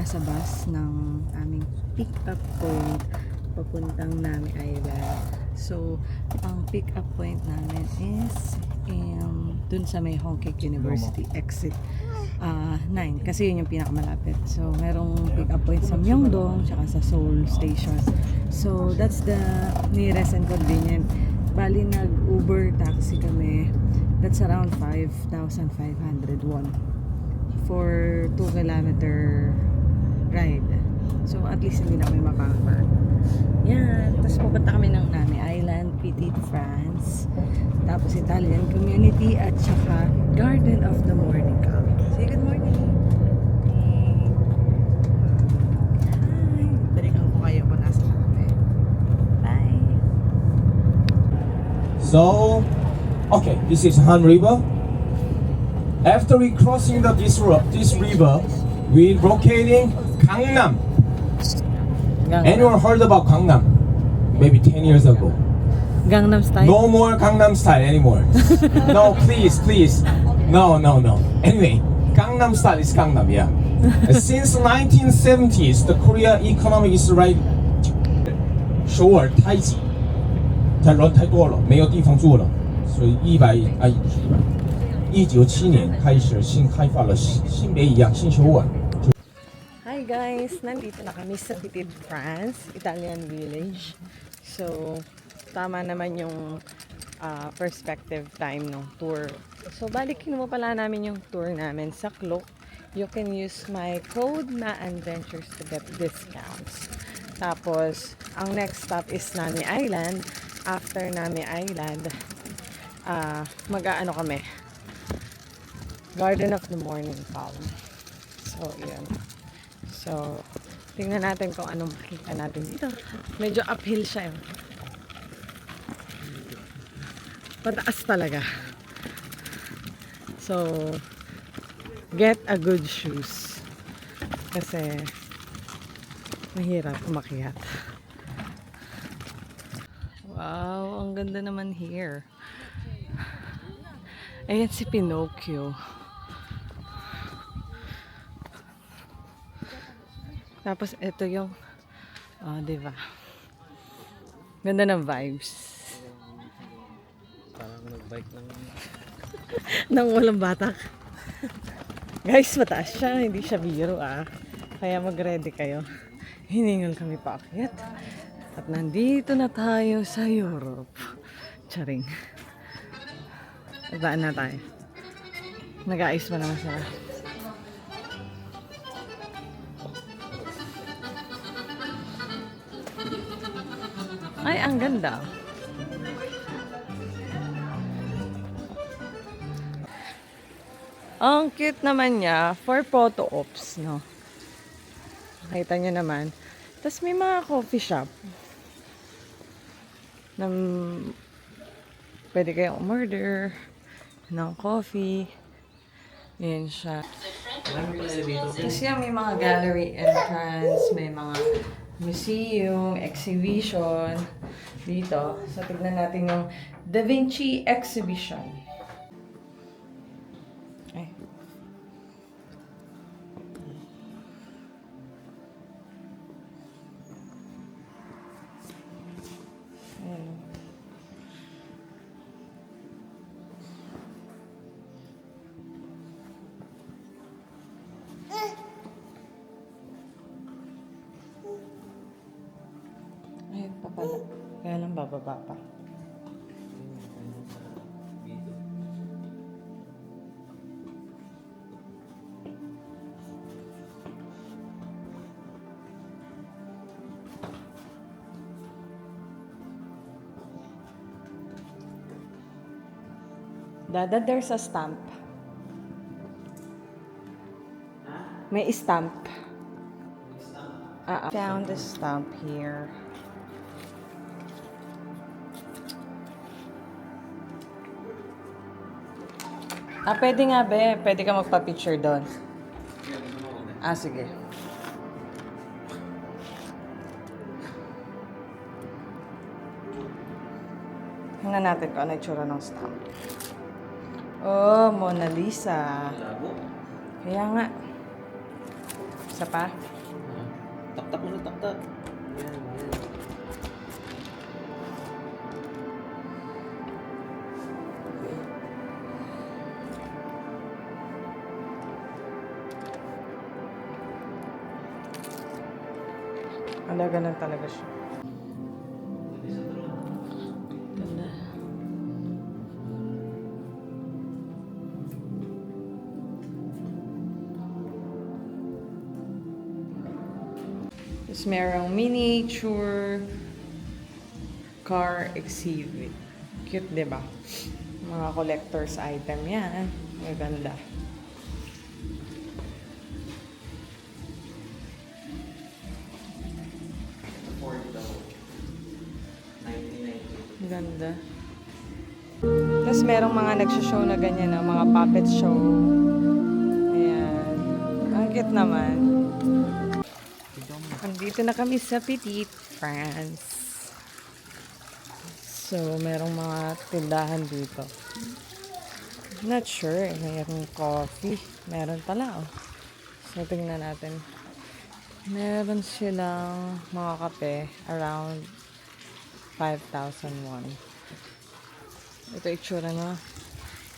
nasa bus ng aming pick-up point papuntang Nami Island. So, ang pick-up point namin is dun sa may Hongkik University exit 9 kasi yun yung pinakamalapit. So, merong pick-up point sa Myeongdong tsaka sa Seoul Station. So, that's the nearest and convenient. Bali, nag-Uber taxi kami. That's around 5,500 won for 2-kilometer ride. So, at least hindi na kami mapapag. Yan. Tapos pupunta kami ng Nami Island, Petite France. Tapos Italian Community at saka Garden of the Morning Comet. Say good morning. Hi. Balikan ko kayo kung nasa kami. Bye. So, okay, this is Han River. After we crossing this river, we locating Gangnam. Anyone heard about Gangnam? Maybe 10 years ago. Gangnam Style? No more Gangnam Style anymore. No, please. No. Anyway, Gangnam Style is Gangnam, yeah. Since 1970s, the Korea economy is right. 首尔太挤，人太多了，没有地方住了，所以1997年开始新开发了新北一样新首尔。 Hi guys! Nandito na kami sa Petite France, Italian Village. So, tama naman yung perspective time ng tour. So, balik kinuha pala namin yung tour namin sa Klook. You can use my code na Adventures to get discounts. Tapos, ang next stop is Nami Island. After Nami Island, mag-aano kami? Garden of the Morning Comet. So, yun. So, tingnan natin kung anong makikita natin dito. Medyo uphill siya yun. Pataas talaga. So, get a good shoes. Kasi, mahirap umakyat. Wow, ang ganda naman here. Ayan si Pinocchio. Tapos, ito yung, diba? Ganda ng vibes. Parang nag-bike ng... Nang walang batak. Guys, mataas siya. Hindi siya biro, Kaya mag-ready kayo. Hiningal kami paakyat. At nandito na tayo sa Europe. Charing. Daan na tayo. Nag-aayos pa naman sila. Ay, ang ganda. Ang cute naman niya for photo ops, no? Nakita niyo naman. Tapos may mga coffee shop na pwede kayong umorder ng coffee. Yan siya. Tapos yan, may mga gallery entrance, may mga museum, exhibition dito. So, tignan natin yung Da Vinci exhibition. Ay. Ayan. Ayun pa pala. Kaya lang bababa pa. Dada, there's a stamp. May stamp. Found the stamp here. Pwede nga be. Pwede ka magpa-picture doon. Sige. Tingnan natin kung ano itsura ng stamp. Oh, Mona Lisa. Kaya nga. Isa pa? Tak-tak mo na, tak-tak. Yan, yan. Okay. Ala, ganun talaga siya. Ganda. Tapos merong miniature car exhibit. Cute, di ba? Mga collector's item yan. Maganda. Ganda. Tapos merong mga nagsishow na ganyan, no? Mga puppet show. Ayan. Ang cute naman. Andito na kami sa Petite France. So, merong mga tindahan dito. Not sure. Mayroong coffee. Meron pala, oh. So, tingnan natin. Meron silang mga kape around 5,000 won. Ito itsura na.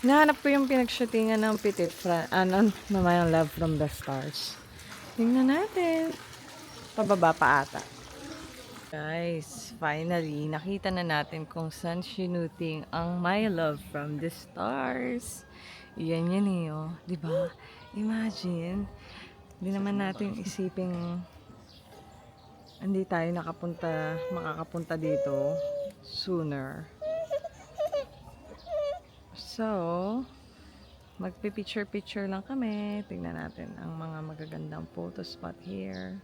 Hinahanap ko yung pinagshootingan ng Petite France. Mamayang Love from the Stars. Tingnan natin. Pababa pa ata. Guys, finally, nakita na natin kung saan shooting ang My Love from the Stars. Yan yan eh, oh. Diba? Imagine, hindi naman natin isiping hindi tayo makakapunta dito sooner. So, magpipicture-picture lang kami. Tingnan natin ang mga magagandang photo spot here.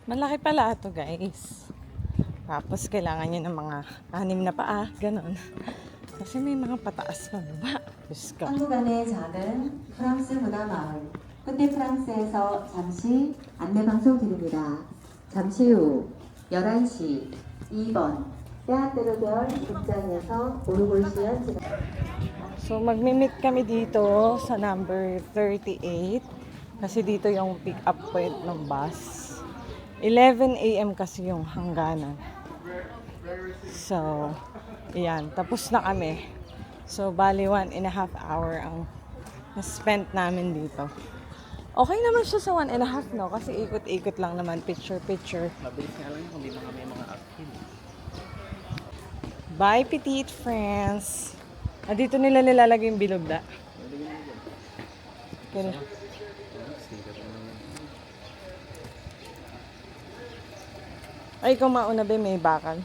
Malaki pala ito, guys. Tapos, kailangan nyo ng mga 6 na paa. Ganon. Kasi may mga pataas pa ba? Diyos ko. 한국 안의 작은 프랑스 문화마을 끝내 프랑스에서 잠시 안내방송 드립니다. 잠시 후 11시 2번 때아테르별 극장에서 오르골시안 지나 So, magmi-meet kami dito sa number 38. Kasi dito yung pick-up point ng bus. 11 a.m. kasi yung hangganan. So, ayan. Tapos na kami. So, bali 1.5 hour ang na-spent namin dito. Okay naman siya sa 1.5, no? Kasi ikot-ikot lang naman. Picture-picture. Mabilis nga lang kung di mga may mga active. Bye, Petite France! Dito nila nilalagay yung bilogda. Pero, ay, kung mauna ba, may bakal.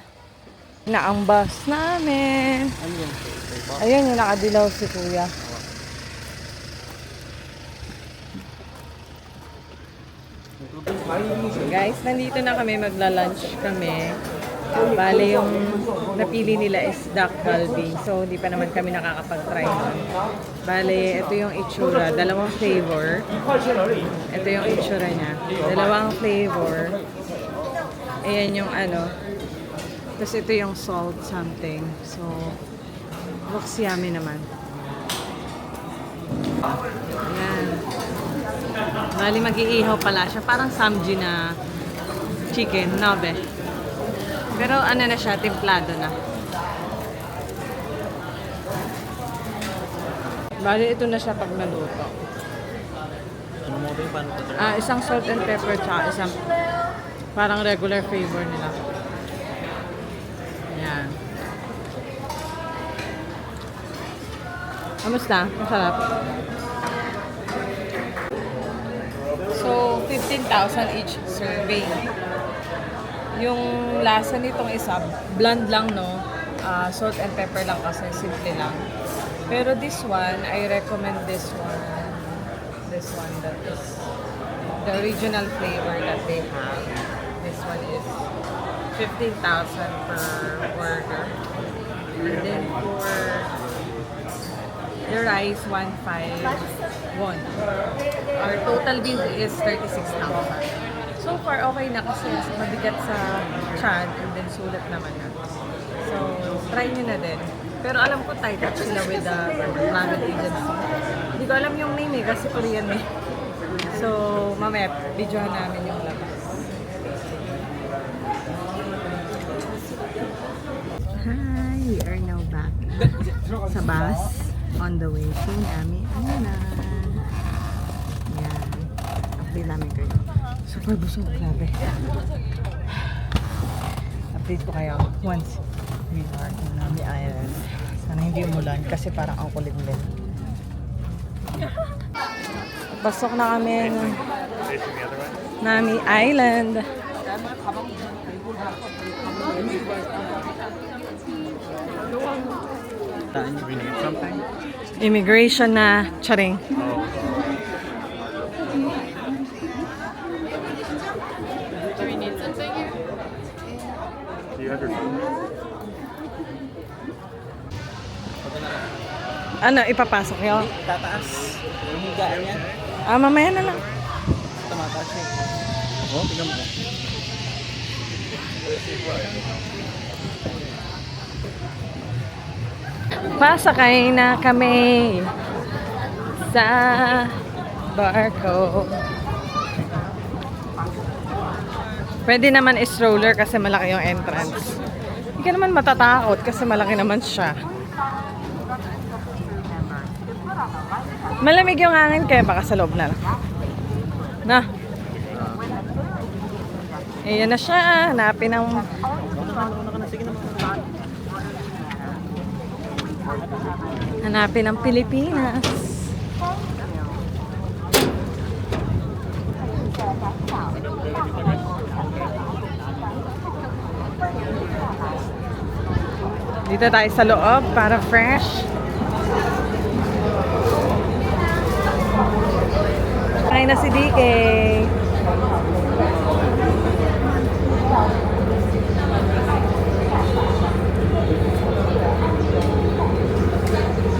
Na ang bus namin. Ano yan? Ayun, yung nakadilaw si Kuya. Guys, nandito na kami, magla-lunch kami. Bale, yung napili nila is duck galbi. So, hindi pa naman kami nakakapag-try nun. Bale, ito yung itsura. Dalawang flavor. Ito yung itsura niya. Dalawang flavor. Ayan yung ano. Tapos ito yung salt something. So, looks yummy naman. Ayan. Bali, mag-iihaw pala siya. Parang samji na chicken, nabe. Pero ano na siya, templado na. Bali, ito na siya pag naluto. Ano mo ba yung paano ito? Isang salt and pepper tsaka isang parang regular flavor nila. Ayan. Kamusta? Masarap? So, 15,000 each serving. Yung lasa nitong isa, bland lang, no? Salt and pepper lang kasi, simple lang. Pero this one, I recommend this one. This one, that is the original flavor that they have. This one is 15,000 per order. And then for the rice, 1.5 won. Our total bill is 36,000. So far, okay na kasi mabigat sa tiyan and then sulat naman na. So, try nyo na din. Pero alam ko tight sila with the travel agency. Hindi ko alam yung name eh kasi Korean eh. Mamaya, videohan namin yung labas. Hi! We are now back sa bus on the way to Nami Island. Yan. Update namin kayo. Super busog, grabe. Update ko kayo once we are in Nami Island. Sana hindi umulan kasi parang ang kulit din. Pasok na kami ng Nami Island. We need something? Immigration na, charing. Do you have your phone? Ano, ipapasok nyo? Tataas. Yung higaan niya. Mamaya na lang. Tumataas siya. Oh, tingnan mo. Pasakay na kami sa barko. Pwede naman stroller kasi malaki yung entrance. Hindi ka naman matatakot kasi malaki naman siya. Malamig yung hangin kaya baka sa loob na lang. Na. Ayan na siya. Hanapin ang... Hanapin ang Pilipinas. Dito tayo sa loob para fresh. Kain na si DK.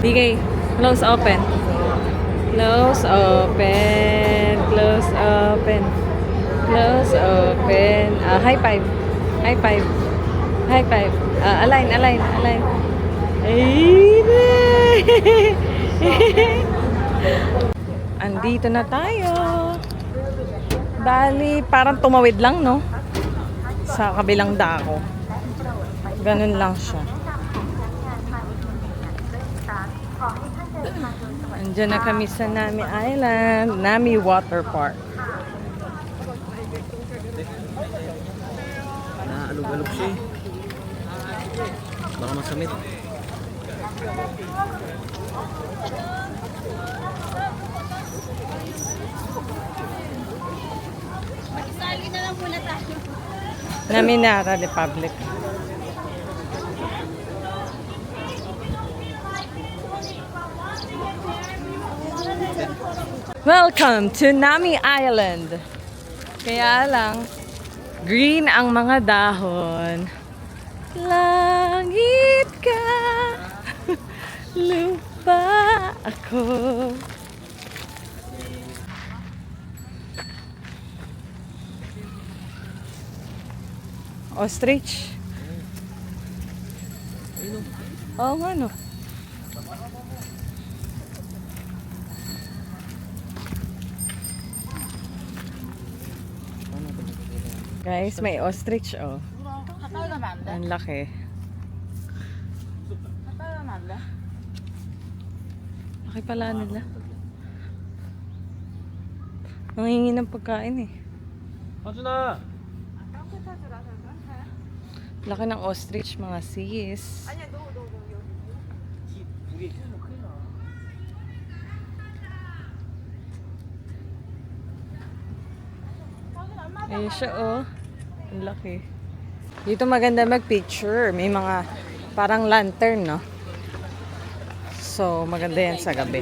DK, close open. Close open. Close open. Close open. High five. High five. High five. Align. Andito na tayo. Bali, parang tumawid lang, no? Sa kabilang dako. Ganun lang siya. Andiyan na kami sa Nami Island, Nami Water Park. Naalog-alog siya eh. Baka masamit. Magsali na lang muna tayo. Naminara Republic. Welcome to Nami Island. Kaya lang, green ang mga dahon. Langit ka, lupa ako. Ostrich. Oo nga, no. Guys, may ostrich, oh. Ang laki. Laki pala nila. Nangingi ng pagkain, eh. Hajuna! Laki ng ostrich, mga sis. Ayun siya, oh. Ang laki. Dito maganda mag-picture. May mga parang lantern, no? So, maganda yan sa gabi.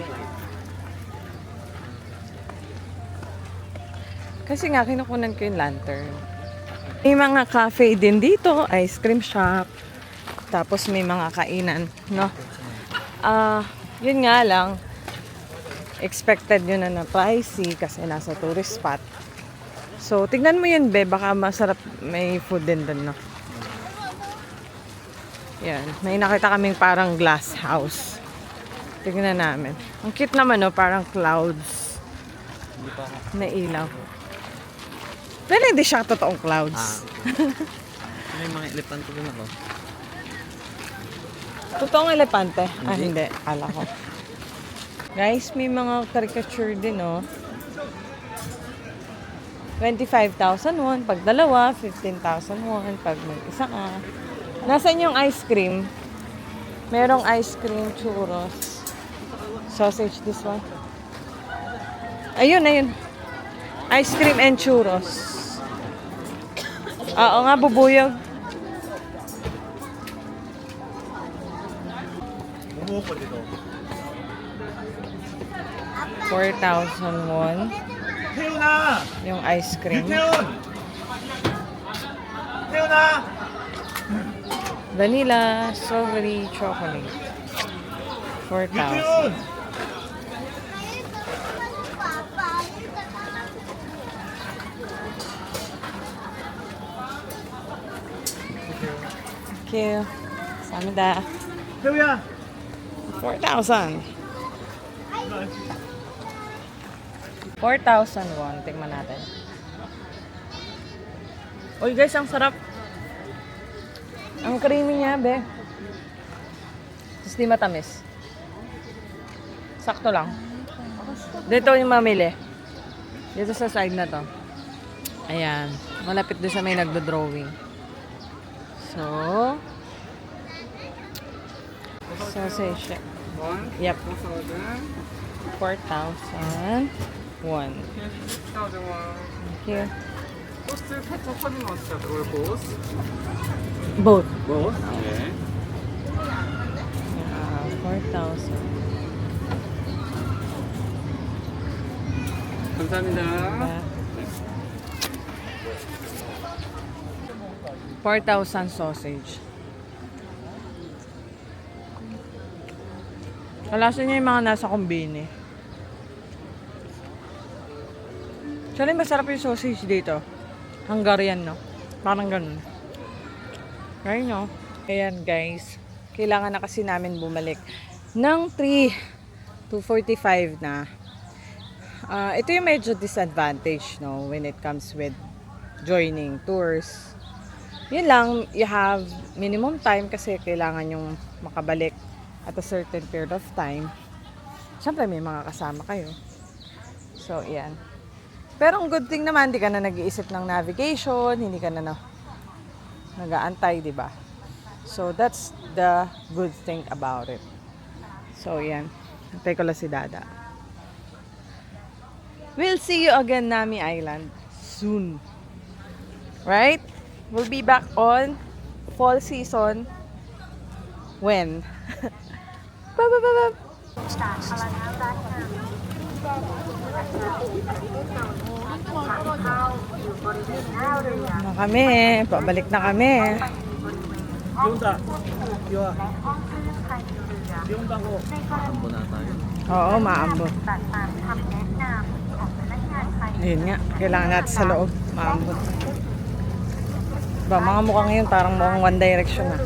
Kasi nga, kinukunan ko yung lantern. May mga cafe din dito, ice cream shop. Tapos may mga kainan, no? Yun nga lang, expected yun na pricey kasi nasa tourist spot. So, tignan mo yun, be. Baka masarap, may food din doon, no? Yan. May nakita kaming parang glass house. Tignan namin. Ang cute naman, no? Parang clouds. Hindi pa ako. na ilaw. Pero hindi siya totoong clouds. May mga elepante doon ako. Totoong elepante. Ah, Hindi. hindi. Kala ko. Guys, may mga caricature din, oh. 25,000 won. Pag dalawa, 15,000 won. Pag mag-isa ka. Nasaan yung ice cream? Merong ice cream, churros. Sausage, this one. Ayun, ayun. Ice cream and churros. Oo nga, bubuyog. Bumuko dito. 4,000 won. 태훈아! Yung ice cream. 태훈! 태훈아! Vanilla, strawberry, chocolate. 4,000. 태훈! Thank you. Samida. 태우야! 4,000. 4,000 won. Tingnan natin. Uy guys, ang sarap. Ang creamy niya, be. Tapos di matamis. Sakto lang. Dito yung mamili. Dito sa side na to. Ayan. Malapit doon sa may nagdo-drawing. So, sausage. Yep. 4,000 won. Thank you. Both. 뭐? 네. 4,000. 감사합니다. 4,000 sausage. Kalasa niya yung mga nasa kumbini. Actually, masarap yung sausage dito. Hungarian, no? Parang ganun. Right, no? Ayan, guys. Kailangan na kasi namin bumalik ng 2:45 na. Ito yung medyo disadvantage, no? When it comes with joining tours. Yun lang, you have minimum time kasi kailangan yung makabalik at a certain period of time. Siyempre, may mga kasama kayo. So, yan. Pero ang good thing naman, hindi ka na nag-iisip ng navigation, hindi ka na nag-aantay, di ba? So, that's the good thing about it. So, yan. Antay ko lang si Dada. We'll see you again, Nami Island, soon. Right? We'll be back on fall season. When? Ba. Na kami, pabalik na kami. 비온다. 비와. 비온다고. 안보 나 tayo. Oo, maambot. Yun nga, kailangan natin sa loob, maambot. Ba, mga mukha ngayon parang mukhang One Direction na.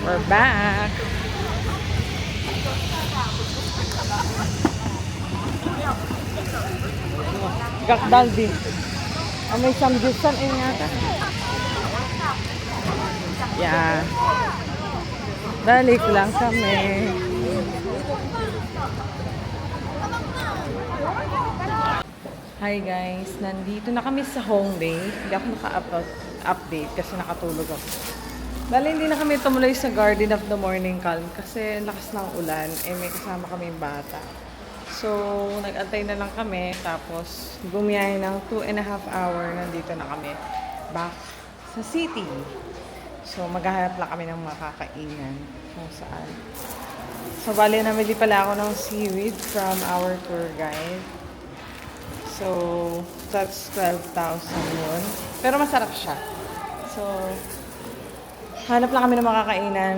We're back. Gakdaldi. May samgyusan eh yata. Yeah. Balik lang kami. Hi guys, nandito na kami sa Hongdae. Hindi ako naka-update kasi nakatulog ako. Bale, hindi na kami tumuloy sa Garden of the Morning Calm kasi lakas ng ulan. May kasama kami yung bata. So, nag-antay na lang kami. Tapos, bumiyahe ng 2.5 hour. Nandito na kami. Back sa city. So, maghahanap lang kami ng makakainan. Kung saan. So, bale, namili pala ako ng seaweed from our tour guide. So, that's 12,000 won. Pero masarap siya. So, hanap lang kami ng makakainan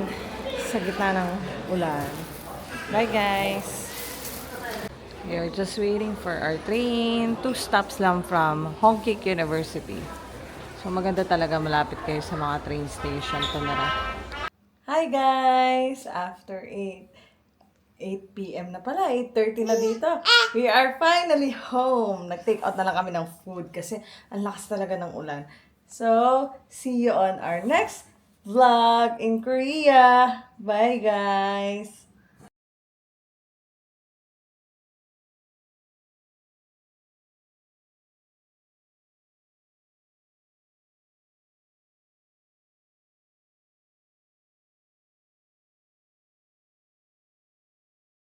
sa gitna ng ulan. Bye guys! We are just waiting for our train. 2 stops lang from Hongkik University. So maganda talaga malapit kayo sa mga train station tumira. Hi guys! After 8 p.m. na pala, 8:30 na dito. We are finally home. Nag-take out na lang kami ng food kasi ang lakas talaga ng ulan. So, see you on our next vlog in Korea. Bye guys!